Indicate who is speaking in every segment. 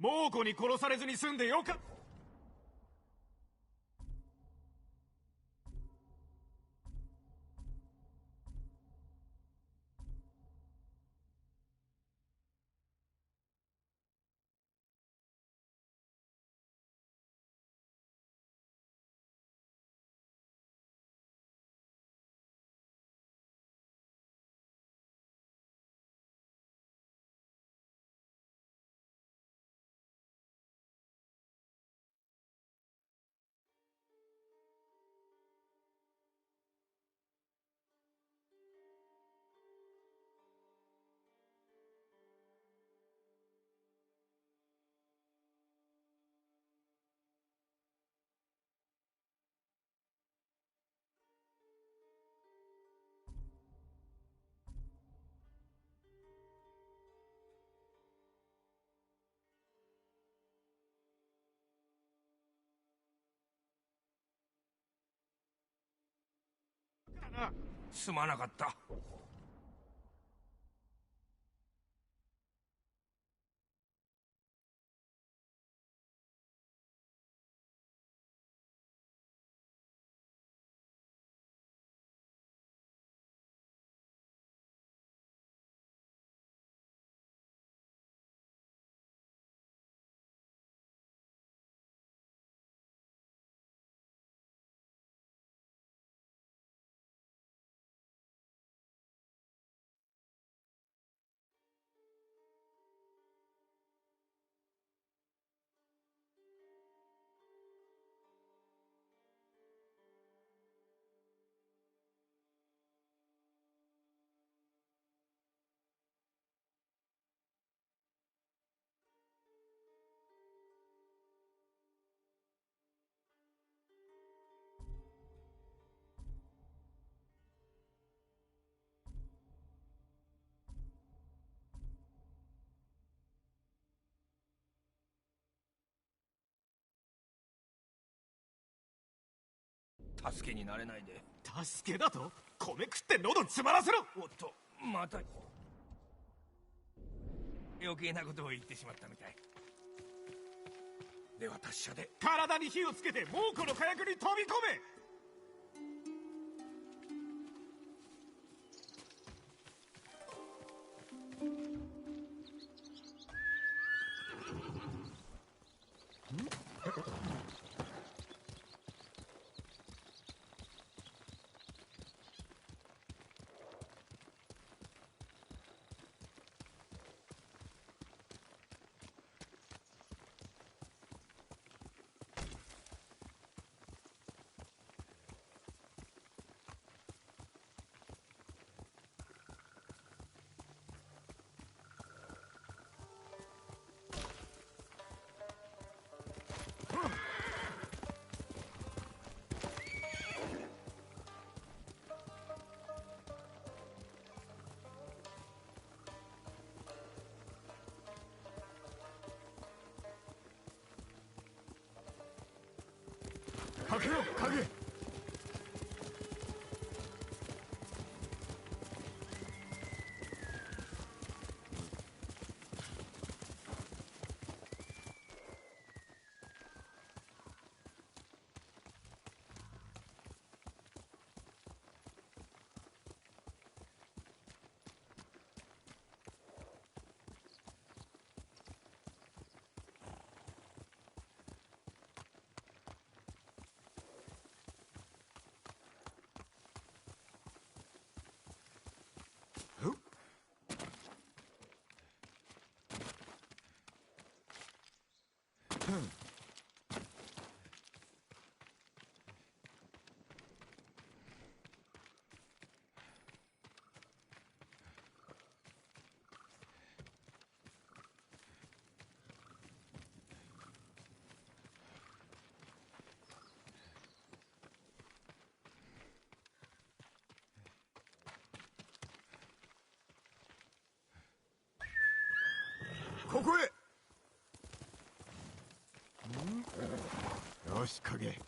Speaker 1: 猛虎に殺されずに済んでよか。
Speaker 2: すまなかった。助けになれないで。
Speaker 1: 助けだと？米食って喉詰まらせろ。
Speaker 2: おっと、また余計なことを言ってしまったみたい。では達者で。
Speaker 1: 体に火をつけて猛虎の火薬に飛び込め。
Speaker 3: かけろ影。ここへ。よし影。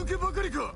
Speaker 3: 抜けばかりか。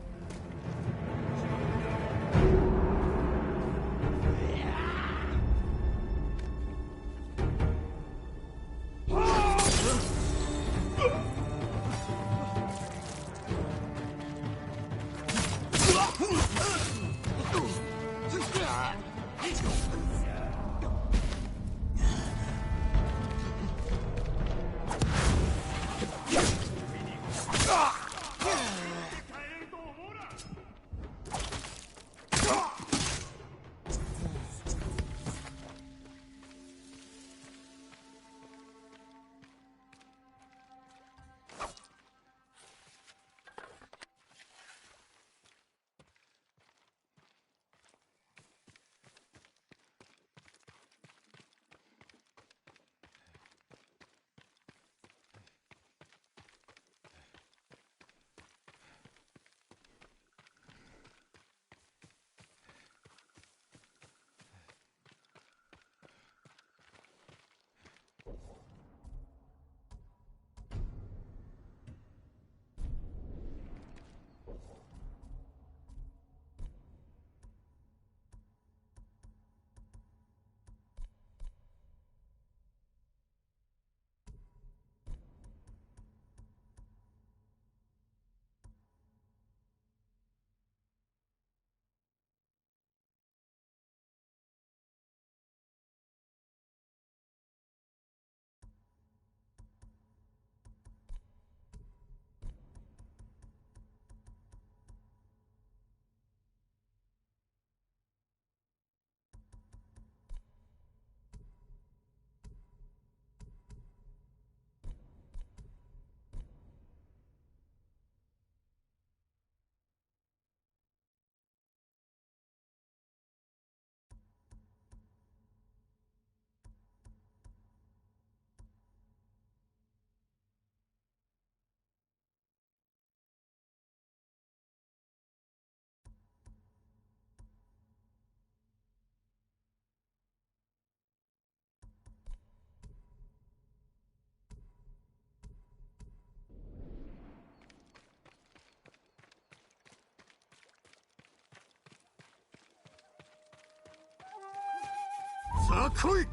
Speaker 3: さあ来い。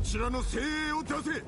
Speaker 3: ちらの精鋭を出せ。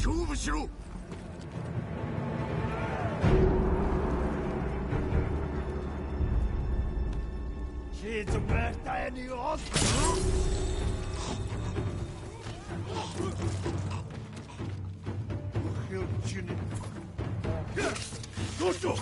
Speaker 3: 勝負しろ。
Speaker 4: Kids werkt nu op. どうしよう。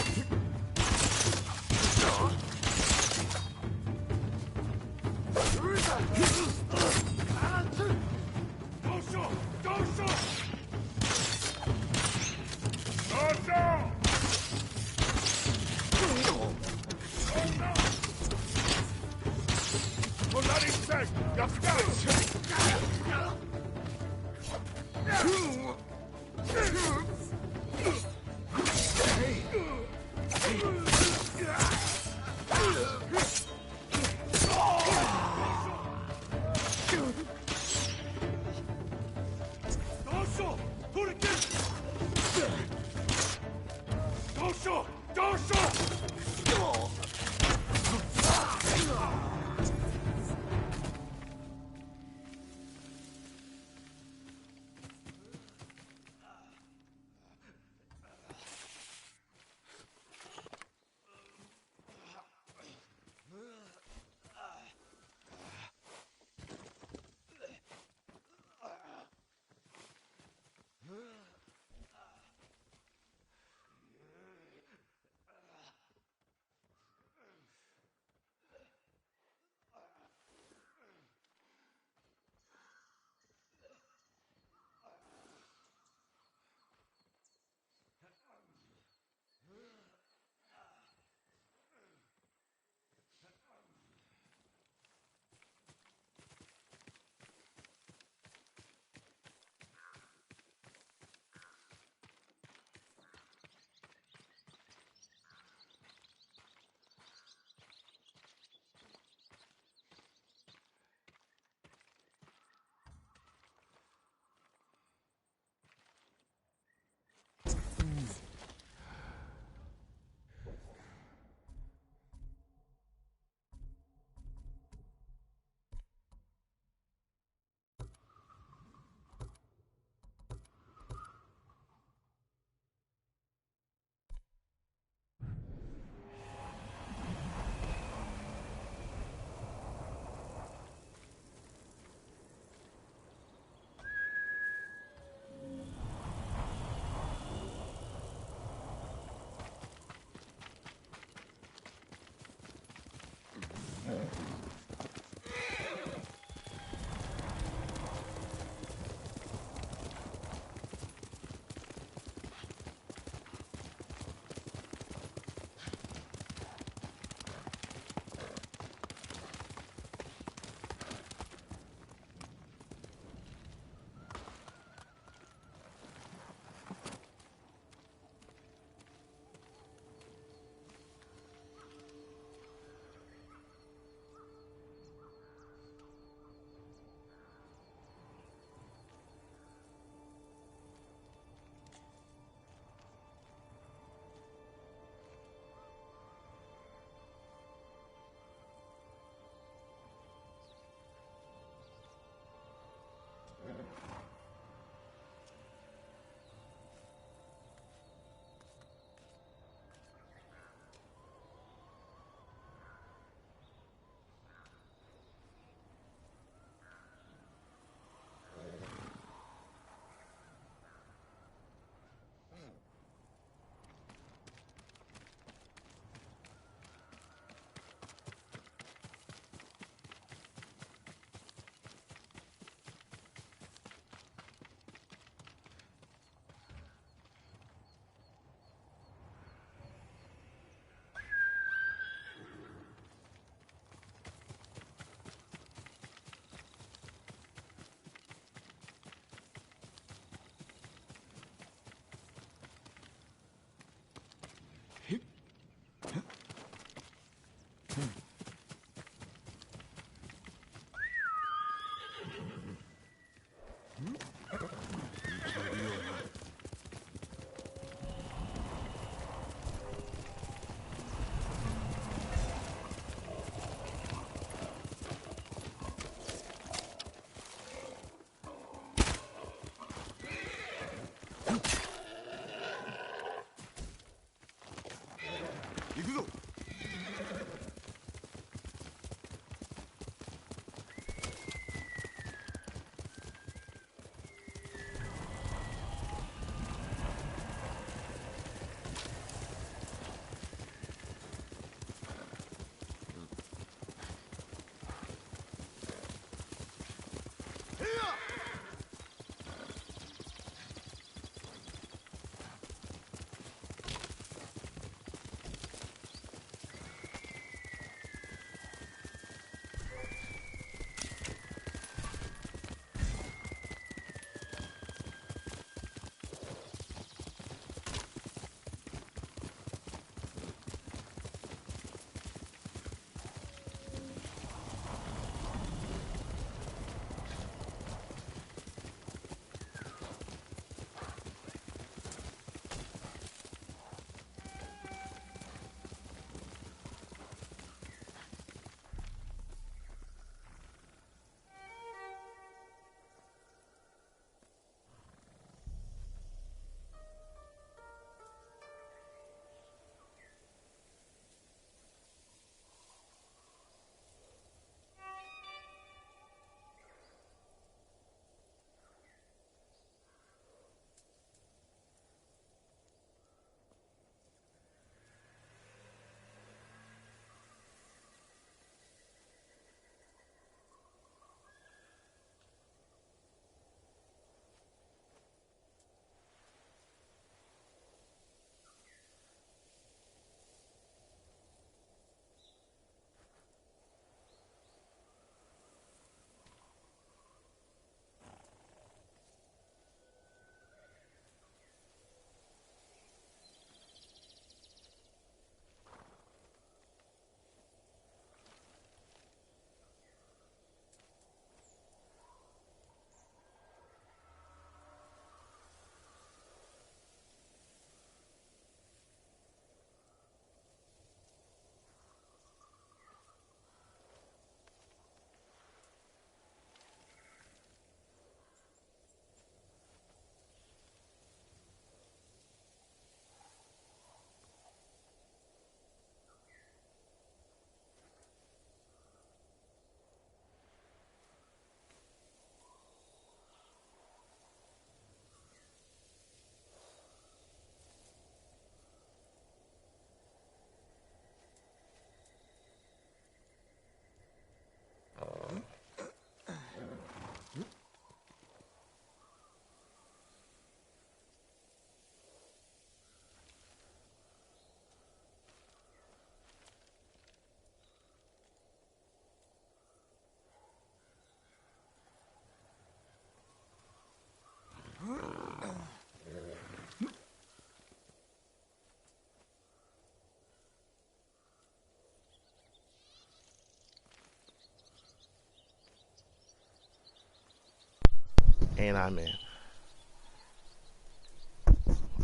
Speaker 5: And I'm in.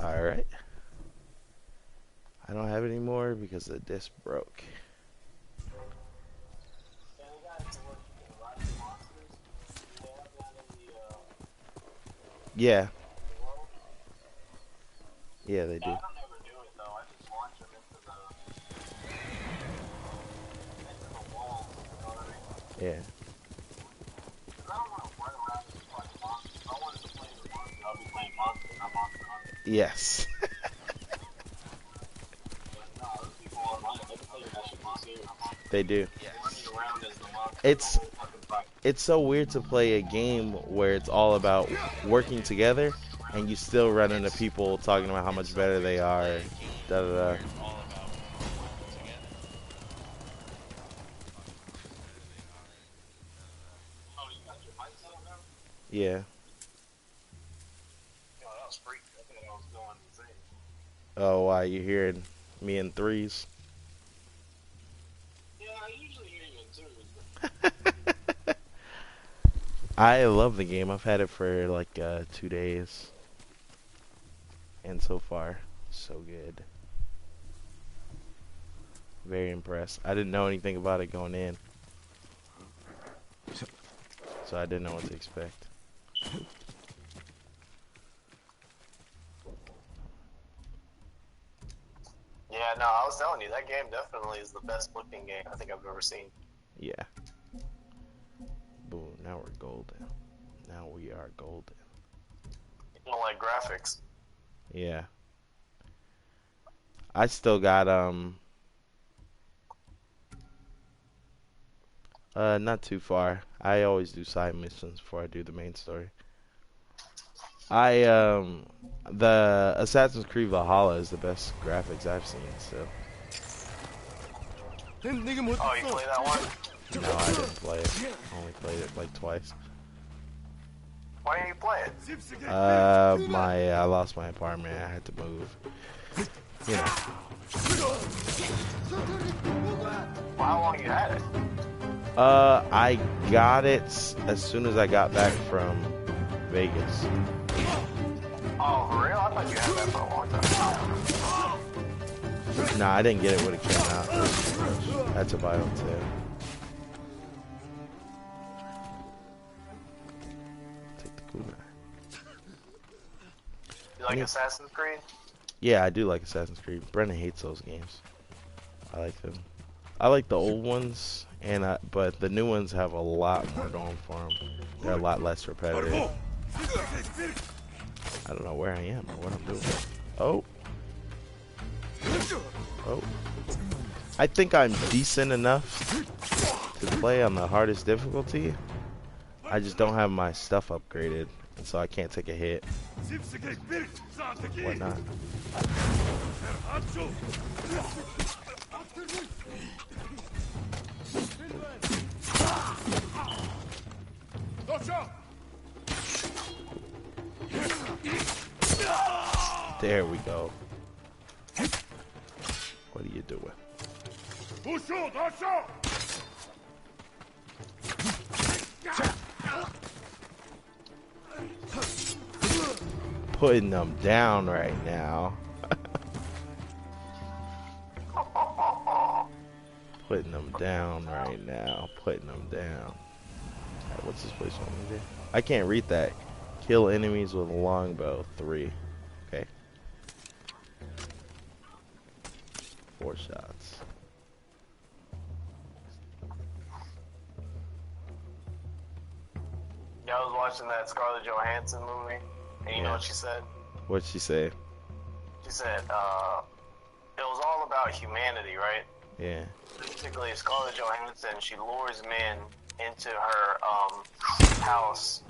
Speaker 5: Alright. I don't have any more because the disc broke. Yeah. Yeah, they do. Yeah. Yes. They do. It's so weird to play a game where it's all about working together and you still run into people talking about how much better they are. Da da da. Yeah. Oh, why you hearing me in threes? I love the game. I've had it for like 2 days, and so far, so good. Very impressed. I didn't know anything about it going in, so I didn't know what to expect.
Speaker 6: Yeah, no, I was telling you, that game definitely is the best looking game I think I've ever seen.
Speaker 5: Yeah. Boom. Now we're golden. Now we are golden.
Speaker 6: You don't like graphics?
Speaker 5: Yeah. I still got not too far. I always do side missions before I do the main story. The Assassin's Creed Valhalla is the best graphics I've seen, so.
Speaker 6: Oh, you play that one?
Speaker 5: No, I didn't play it. I only played it like twice.
Speaker 6: Why didn't you play it?
Speaker 5: I lost my apartment. I had to move. You know.
Speaker 6: Well, how long you had it?
Speaker 5: I got it as soon as I got back from Vegas.
Speaker 6: Oh, for real? I thought you had that for a long time.
Speaker 5: Nah, I didn't get it when it came out. I had to buy it on sale. Take the kunai.
Speaker 6: You like Assassin's Creed?
Speaker 5: Yeah, I do like Assassin's Creed. Brendan hates those games. I like them. I like the old ones, but the new ones have a lot more going for them. They're a lot less repetitive. I don't know where I am or what I'm doing. Oh. Oh. I think I'm decent enough to play on the hardest difficulty. I just don't have my stuff upgraded, and so I can't take a hit. Whatnot. There we go. What are you doing? Putting them down right now. Putting them down right now. Putting them down. Alright, what's this place want me to do? I can't read that. Kill enemies with longbow 3. Okay. 4 shots.
Speaker 6: Yeah, I was watching that Scarlett Johansson movie, and you know what she said?
Speaker 5: What'd she say?
Speaker 6: She said, it was all about humanity, right?
Speaker 5: Yeah.
Speaker 6: Basically, Scarlett Johansson, she lures men into her house,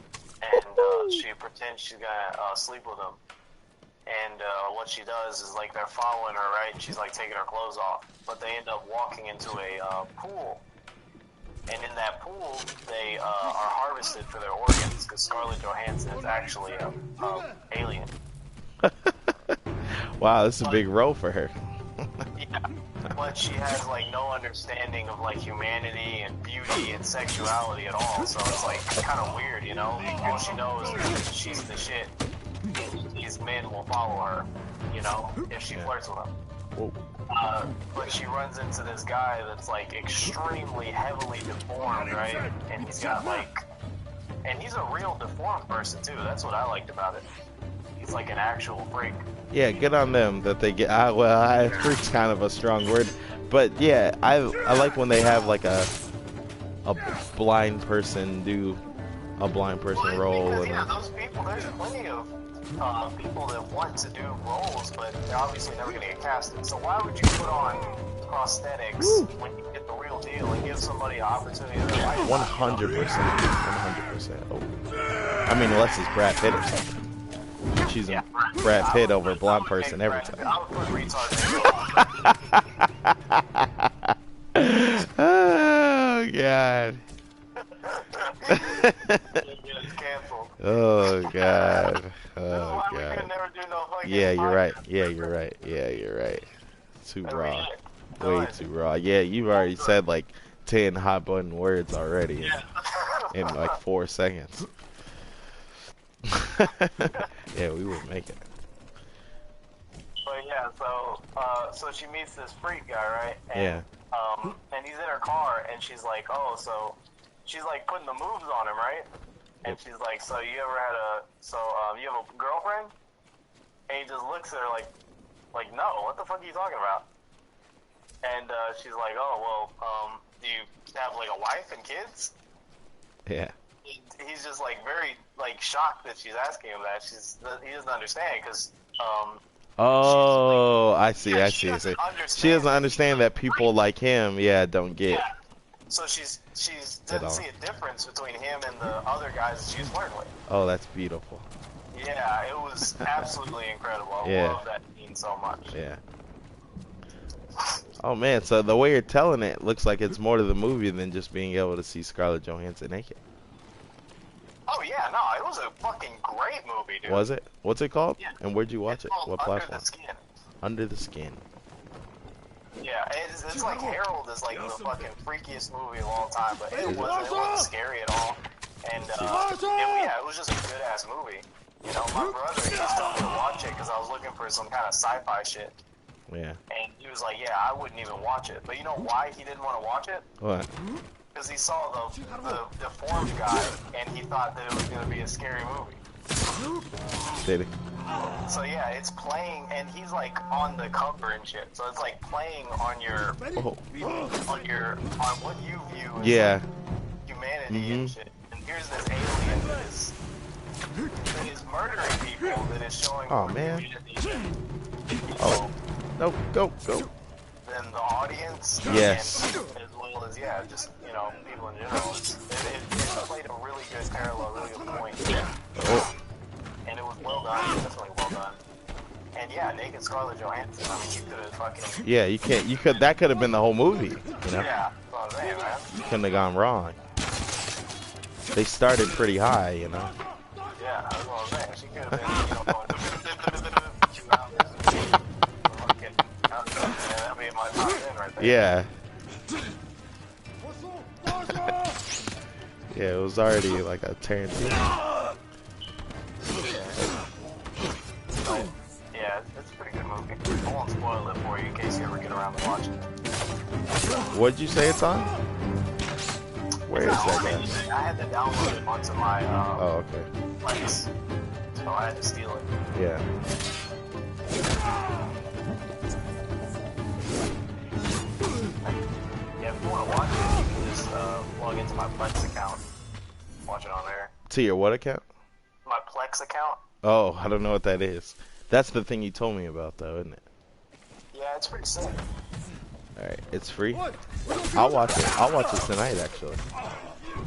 Speaker 6: and she pretends she's gonna sleep with them. And what she does is, like, they're following her, right? And she's, like, taking her clothes off. But they end up walking into a pool. And in that pool, they are harvested for their organs, because Scarlett Johansson is actually an alien.
Speaker 5: Wow, this is a big role for her.
Speaker 6: Yeah. but she has like no understanding of like humanity and beauty and sexuality at all. So it's like kind of weird, you know. All she knows is that she's the shit. These men will follow her, you know, if she flirts with them.
Speaker 5: Whoa.
Speaker 6: But she runs into this guy that's like extremely heavily deformed, right? And he's got like, and he's a real deformed person too. That's what I liked about it. He's like an actual freak.
Speaker 5: Yeah, good on them that they get. Well, freak's kind of a strong word, but yeah, I like when they have like a blind person do a blind person role.
Speaker 6: Because, yeah, those people. There's plenty of people that want to do roles, but they're obviously never going to get casted. So why would you put on prosthetics when you get the real deal and give somebody an opportunity to write?
Speaker 5: 100%. 100%. Oh. I mean, unless it's Brad Pitt or something. She's a Brad Pitt over a blonde person every time.
Speaker 6: I would put retard
Speaker 5: Oh, God. Oh, God. Oh, God. Yeah, you're right. Yeah, you're right. Yeah, you're right. Too raw. Way too raw. Yeah, you've already said like 10 hot button words already in like 4 seconds. Yeah, we would make it.
Speaker 6: But yeah, so she meets this freak guy, right? And,
Speaker 5: Yeah.
Speaker 6: And he's in her car, and she's like, oh, so she's like putting the moves on him, right? And she's like, so you ever had you have a girlfriend? And he just looks at her like, no, what the fuck are you talking about? And she's like, oh, well, do you have like a wife and kids?
Speaker 5: Yeah.
Speaker 6: He's just like very like shocked that she's asking him that. He doesn't understand because
Speaker 5: Oh, I see.
Speaker 6: She doesn't
Speaker 5: understand that people like him, don't get.
Speaker 6: Yeah. So she doesn't see a difference between him and the other guys that she's flirting with.
Speaker 5: Oh, that's beautiful.
Speaker 6: Yeah, it was absolutely incredible. I love that scene so much.
Speaker 5: Yeah. Oh man, so the way you're telling it looks like it's more to the movie than just being able to see Scarlett Johansson naked.
Speaker 6: Oh yeah, no, it was a fucking great movie, dude.
Speaker 5: Was it? What's it called?
Speaker 6: Yeah.
Speaker 5: And where'd you watch it? What platform?
Speaker 6: Under the Skin.
Speaker 5: Under the Skin.
Speaker 6: Yeah, it's like Harold is like the fucking freakiest movie of all time, but it wasn't scary at all. And it was just a good ass movie. You know, my brother he just told me to watch it because I was looking for some kind of sci-fi shit.
Speaker 5: Yeah.
Speaker 6: And he was like, yeah, I wouldn't even watch it. But you know why he didn't want to watch it?
Speaker 5: What?
Speaker 6: Because he saw the deformed guy, and he thought that it was going to be a scary movie.
Speaker 5: Did he?
Speaker 6: So yeah, it's playing, and he's like on the cover and shit. So it's like playing on your, on what you view as like, humanity and shit. And here's this alien that is murdering people, that is showing humanity.
Speaker 5: Oh, no, go.
Speaker 6: Then the audience,
Speaker 5: yes,
Speaker 6: and as well as just people in general. It played a really good parallel, really good point.
Speaker 5: Oh.
Speaker 6: And it was well done, definitely well done. And yeah, naked Scarlett Johansson. I mean, you could have fucking.
Speaker 5: Yeah, you can't. That could have been the whole movie. You know.
Speaker 6: Yeah, that's what I'm saying, man.
Speaker 5: You couldn't have gone wrong. They started pretty high, you know.
Speaker 6: Yeah, that's what I'm saying. She could have been, that'd be my top 10 right there.
Speaker 5: Yeah. Yeah, it was already like a Tarantino.
Speaker 6: Yeah, it's a pretty good movie. I won't spoil it for you in case you ever get around to watching it.
Speaker 5: What'd you say it's on? Where is that guy?
Speaker 6: I had to download it onto my
Speaker 5: Oh, okay.
Speaker 6: Plex, so I had to steal it.
Speaker 5: Yeah.
Speaker 6: Yeah, if you want to watch it, you can just log into my Plex account. Watch it on there.
Speaker 5: To your what account?
Speaker 6: My Plex account.
Speaker 5: Oh, I don't know what that is. That's the thing you told me about, though, isn't it?
Speaker 6: Yeah, it's pretty sick.
Speaker 5: Alright, it's free? I'll watch it. I'll watch it tonight, actually.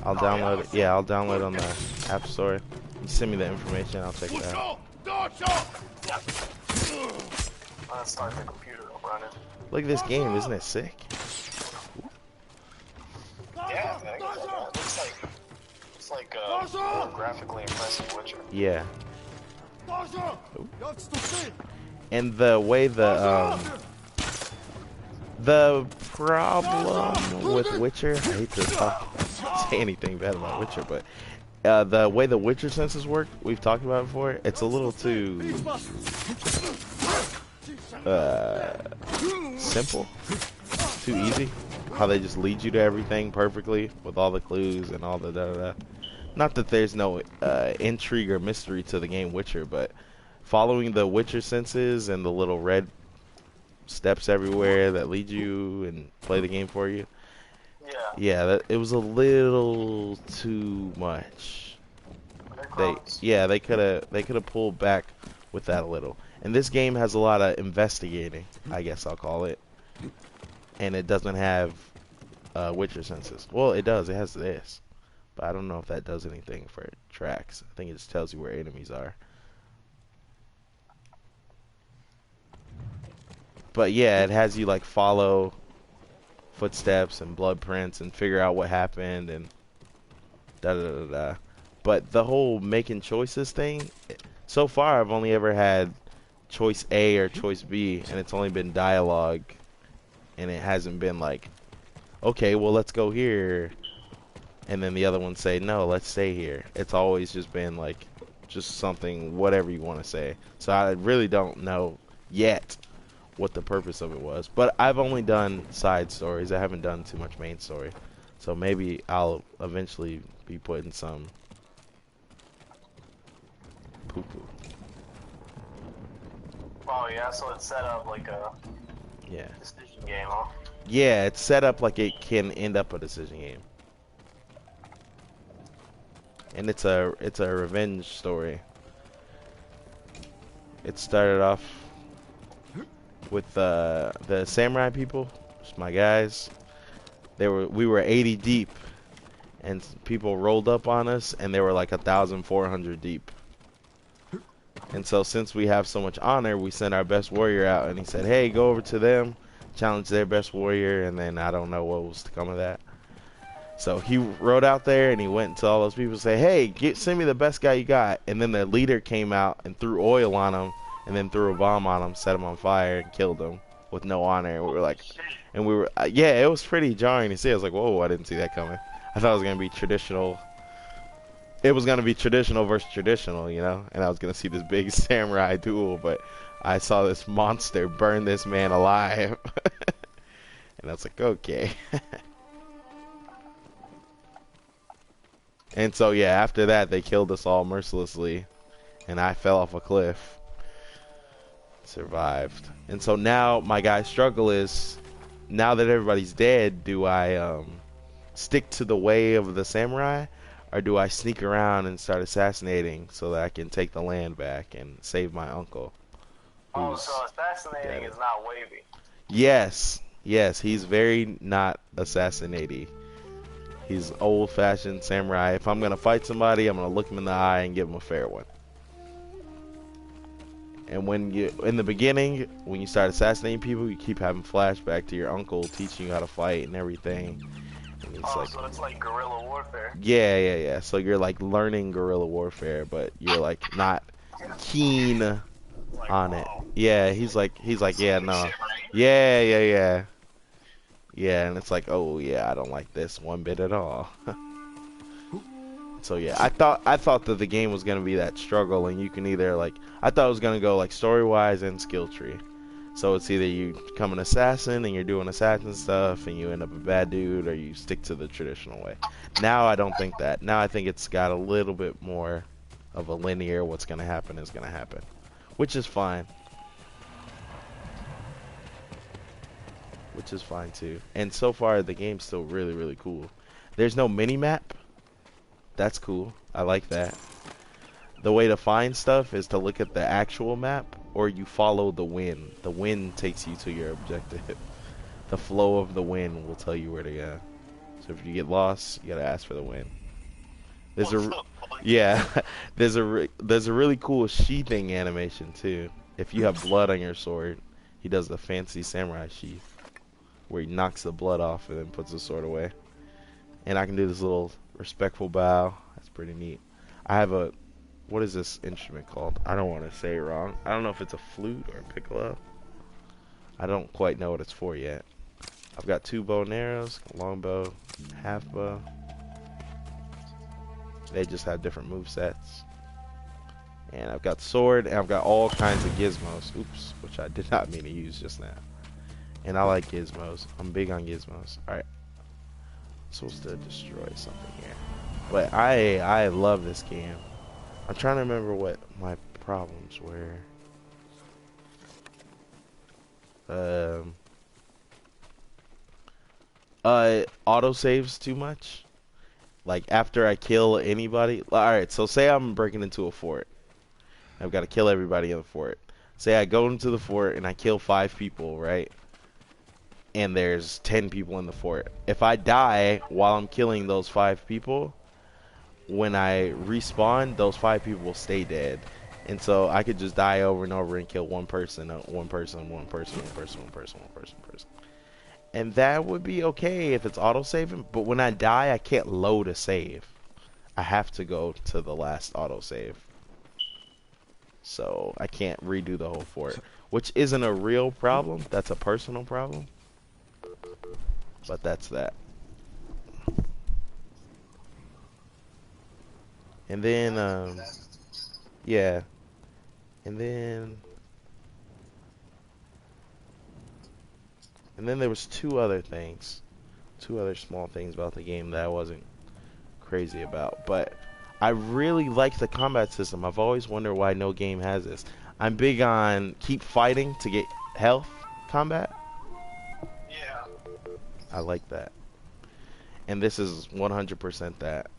Speaker 5: I'll download it. Yeah, I'll download it on the App Store. You send me the information, I'll check it out.
Speaker 6: Let's start the computer running.
Speaker 5: Look at this game, isn't it sick?
Speaker 6: Yeah, man, it looks like more graphically impressive Witcher.
Speaker 5: Yeah. And the way The problem with Witcher, I hate to say anything bad about Witcher, but the way the Witcher senses work, we've talked about it before, it's a little too simple, too easy. How they just lead you to everything perfectly with all the clues and all the da-da-da. Not that there's no intrigue or mystery to the game Witcher, but following the Witcher senses and the little red steps everywhere that lead you and play the game for you. Yeah, it was a little too much. They could have pulled back with that a little. And this game has a lot of investigating, I guess I'll call it. And it doesn't have Witcher senses. Well, it does. It has this. But I don't know if that does anything for tracks. I think it just tells you where enemies are. But yeah, it has you like follow footsteps and blood prints and figure out what happened and da da da da. But the whole making choices thing, so far I've only ever had choice A or choice B, and it's only been dialogue, and it hasn't been like, okay, well let's go here, and then the other ones say no, let's stay here. It's always just been like just something, whatever you want to say. So I really don't know yet what the purpose of it was, but I've only done side stories. I haven't done too much main story, so maybe I'll eventually be putting some poo-poo.
Speaker 6: Oh yeah, so it's set up like a
Speaker 5: Yeah.
Speaker 6: decision game, huh?
Speaker 5: Yeah, it's set up like it can end up a decision game, and it's a revenge story. It started off with the samurai people, just my guys. We were 80 deep, and people rolled up on us, and they were like 1,400 deep. And so since we have so much honor, we sent our best warrior out, and he said, hey, go over to them, challenge their best warrior, and then I don't know what was to come of that. So he rode out there, and he went to all those people and said, hey, send me the best guy you got. And then the leader came out and threw oil on him, and then threw a bomb on him, set him on fire, and killed him with no honor. And we were like, yeah, it was pretty jarring to see. I was like, whoa, I didn't see that coming. I thought it was going to be traditional. It was going to be traditional versus traditional, you know? And I was going to see this big samurai duel, but I saw this monster burn this man alive. And I was like, okay. And so, yeah, after that, they killed us all mercilessly. And I fell off a cliff. Survived. And so now my guy's struggle is, now that everybody's dead, do I stick to the way of the samurai, or do I sneak around and start assassinating so that I can take the land back and save my uncle?
Speaker 6: Oh, so assassinating is not wavy.
Speaker 5: Yes, he's very not assassinating. He's old-fashioned samurai. If I'm gonna fight somebody, I'm gonna look him in the eye and give him a fair one. And when in the beginning, when you start assassinating people, you keep having flashback to your uncle teaching you how to fight and everything. And it's
Speaker 6: So it's like guerrilla warfare.
Speaker 5: Yeah. So you're like learning guerrilla warfare, but you're like not keen on it. Yeah, he's like, yeah, no. Yeah. Yeah, and it's like, oh yeah, I don't like this one bit at all. So yeah, I thought that the game was gonna be that struggle, and you can either like, I thought it was gonna go like story wise and skill tree. So it's either you become an assassin and you're doing assassin stuff and you end up a bad dude, or you stick to the traditional way. Now I don't think that. Now I think it's got a little bit more of a linear, what's gonna happen is gonna happen, which is fine. Which is fine too. And so far the game's still really, really cool. There's no mini map. That's cool. I like that. The way to find stuff is to look at the actual map, or you follow the wind. The wind takes you to your objective. The flow of the wind will tell you where to go. So if you get lost, you gotta ask for the wind. There's there's a really cool sheathing animation too. If you have blood on your sword, he does the fancy samurai sheath, where he knocks the blood off and then puts the sword away. And I can do this little respectful bow. That's pretty neat. I have a, what is this instrument called? I don't want to say it wrong. I don't know if it's a flute or a piccolo. I don't quite know what it's for yet. I've got 2 bow and arrows, longbow, half bow. They just have different move sets. And I've got sword, and I've got all kinds of gizmos. Oops, which I did not mean to use just now. And I like gizmos. I'm big on gizmos. Alright. Supposed to destroy something here. But I love this game. I'm trying to remember what my problems were. Autosaves too much. Like after I kill anybody. Alright, so say I'm breaking into a fort. I've got to kill everybody in the fort. Say I go into the fort and I kill 5 people, right? And there's 10 people in the fort. If I die while I'm killing those 5 people, when I respawn, those 5 people will stay dead. And so I could just die over and over and kill one person, one person, one person, one person, one person, one person, one person. And that would be okay if it's auto-saving, but when I die, I can't load a save. I have to go to the last auto-save. So I can't redo the whole fort, which isn't a real problem. That's a personal problem. But that's that. And then, yeah. And then there was 2 other things. 2 other small things about the game that I wasn't crazy about. But I really like the combat system. I've always wondered why no game has this. I'm big on keep fighting to get health combat.
Speaker 6: Yeah.
Speaker 5: I like that. And this is 100% that.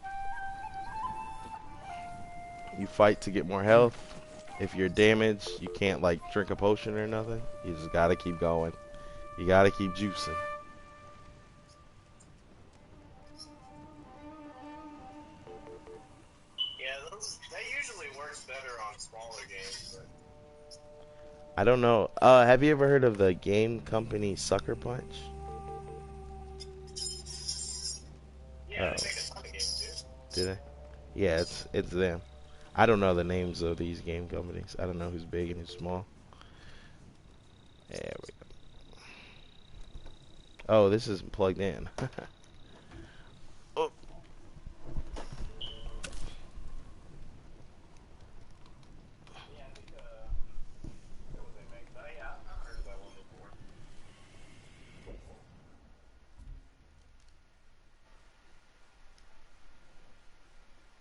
Speaker 5: You fight to get more health. If you're damaged, you can't like drink a potion or nothing. You just gotta keep going. You gotta keep juicing.
Speaker 6: Yeah, that usually works better on smaller games. But...
Speaker 5: I don't know. Have you ever heard of the game company Sucker Punch?
Speaker 6: Yeah, they make a ton of games too.
Speaker 5: Do they? Yeah, it's them. I don't know the names of these game companies. I don't know who's big and who's small. There we go. Oh, this isn't plugged in.